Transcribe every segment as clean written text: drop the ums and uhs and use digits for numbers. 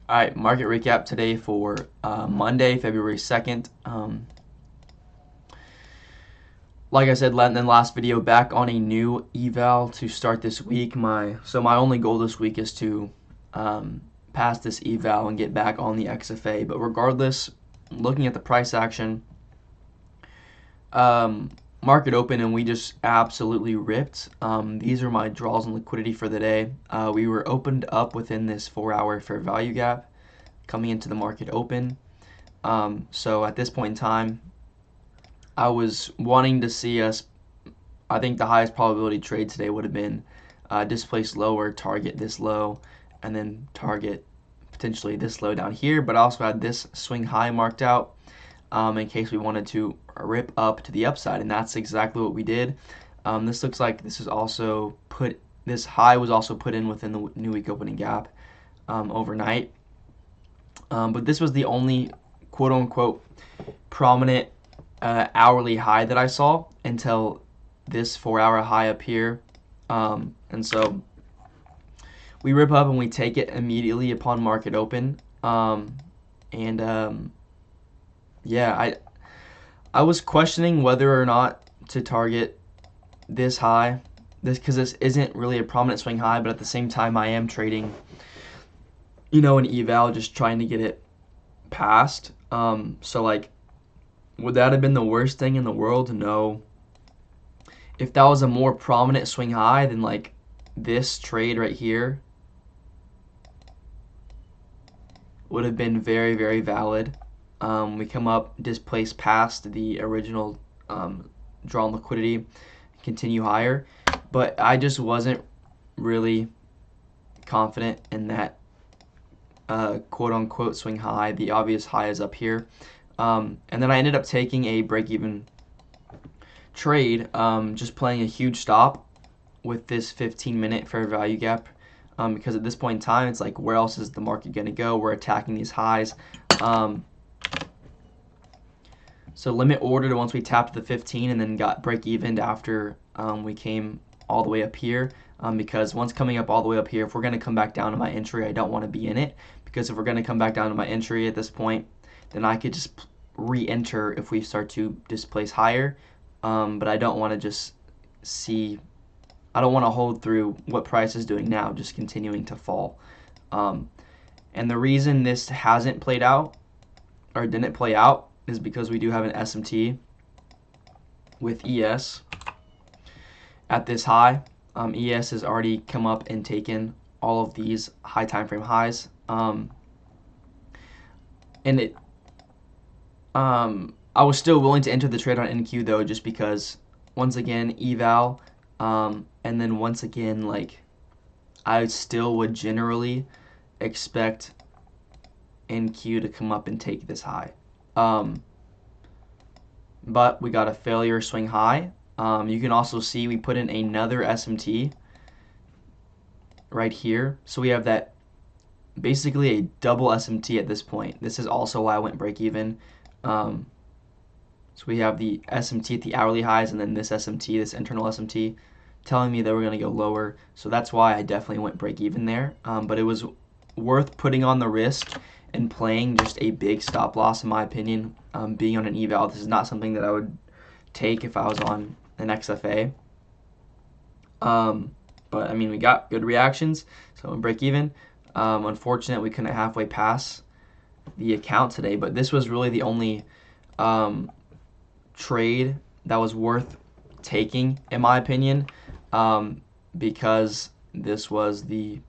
All right, market recap today for Monday, February 2nd. Like I said in the last video, back on a new eval to start this week. My only goal this week is to pass this eval and get back on the XFA. But regardless, looking at the price action, market open and we just absolutely ripped. These are my draws and liquidity for the day. We were opened up within this 4-hour fair value gap coming into the market open. So at this point in time, I was wanting to see us, I think the highest probability trade today would have been displace lower, target this low, and then target potentially this low down here. But I also had this swing high marked out in case we wanted to rip up to the upside, and that's exactly what we did. This looks like this high was also put in within the new week opening gap overnight. But this was the only quote-unquote prominent hourly high that I saw until this 4-hour high up here. And so we rip up and we take it immediately upon market open. Yeah, I was questioning whether or not to target this high, because this isn't really a prominent swing high, but at the same time I am trading, an eval, just trying to get it past. So like, would that have been the worst thing in the world? No. If that was a more prominent swing high, then like this trade right here would have been very, very valid. We come up, displace past the original drawn liquidity, continue higher. But I just wasn't really confident in that quote-unquote swing high. The obvious high is up here. And then I ended up taking a break-even trade, just playing a huge stop with this 15-minute fair value gap, because at this point in time, it's like, where else is the market going to go? We're attacking these highs. So limit ordered once we tapped the 15 and then got break-evened after we came all the way up here, because once coming up all the way up here, if we're going to come back down to my entry, I don't want to be in it, because if we're going to come back down to my entry at this point, then I could just re-enter if we start to displace higher. But I don't want to just I don't want to hold through what price is doing now, just continuing to fall. And the reason this hasn't played out, or didn't play out, is because we do have an SMT with ES at this high. ES has already come up and taken all of these high time frame highs. I was still willing to enter the trade on NQ though, just because, once again, eval, and then once again, like, I still would generally expect NQ to come up and take this high. But we got a failure swing high. You can also see we put in another SMT right here. So we have that, basically a double SMT at this point. This is also why I went break even. So we have the SMT at the hourly highs, and then this SMT, this internal SMT, telling me that we're going to go lower. So that's why I definitely went break even there. But it was worth putting on the risk and playing just a big stop loss, in my opinion. Being on an eval, this is not something that I would take if I was on an XFA. But I mean, we got good reactions, so I'm break even. Unfortunate we couldn't halfway pass the account today, but this was really the only trade that was worth taking, in my opinion, because this was the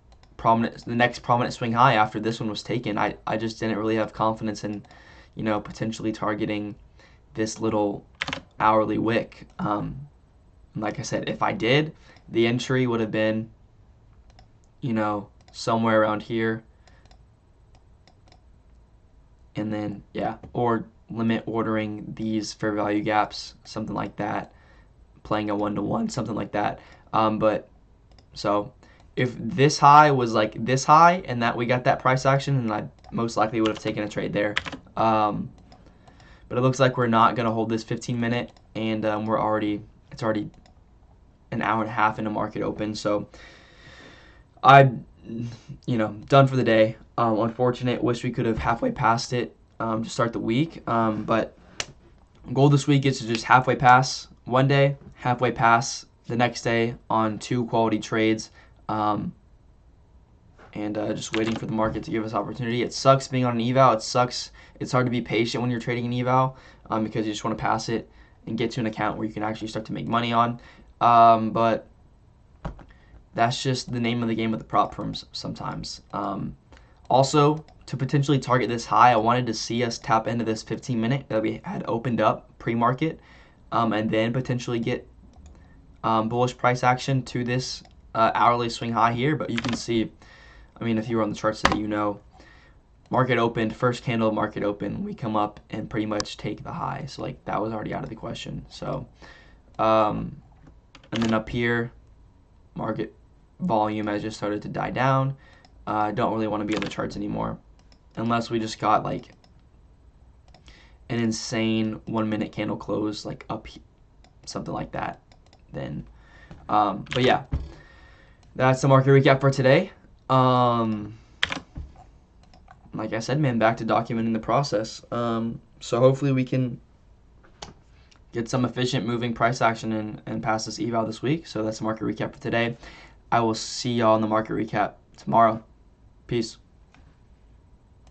next prominent swing high after this one was taken. I just didn't really have confidence in, potentially targeting this little hourly wick. Like I said, if I did, the entry would have been, somewhere around here. And then, yeah, or limit ordering these fair value gaps, something like that, playing a 1-to-1, something like that. But so if this high was like this high and that we got that price action, then I most likely would have taken a trade there. But it looks like we're not going to hold this 15-minute, and it's already an hour and a half into market open. So I'm, done for the day. Unfortunate. Wish we could have halfway passed it to start the week. But goal this week is to just halfway pass one day, halfway pass the next day on 2 quality trades. And just waiting for the market to give us opportunity. It sucks being on an eval. It sucks. It's hard to be patient when you're trading an eval because you just want to pass it and get to an account where you can actually start to make money on. But that's just the name of the game with the prop firms sometimes. Also, to potentially target this high, I wanted to see us tap into this 15-minute that we had opened up pre-market, and then potentially get bullish price action to this hourly swing high here. But you can see, I mean, if you were on the charts today, you know, market opened, first candle, market open, we come up and pretty much take the high. So like that was already out of the question. So, and then up here, market volume has just started to die down. I don't really want to be on the charts anymore unless we just got like an insane 1-minute candle close, like up something like that. Then, but yeah, that's the market recap for today. Like I said, man, back to documenting the process. So hopefully we can get some efficient moving price action and pass this eval this week. So that's the market recap for today. I will see y'all in the market recap tomorrow. Peace.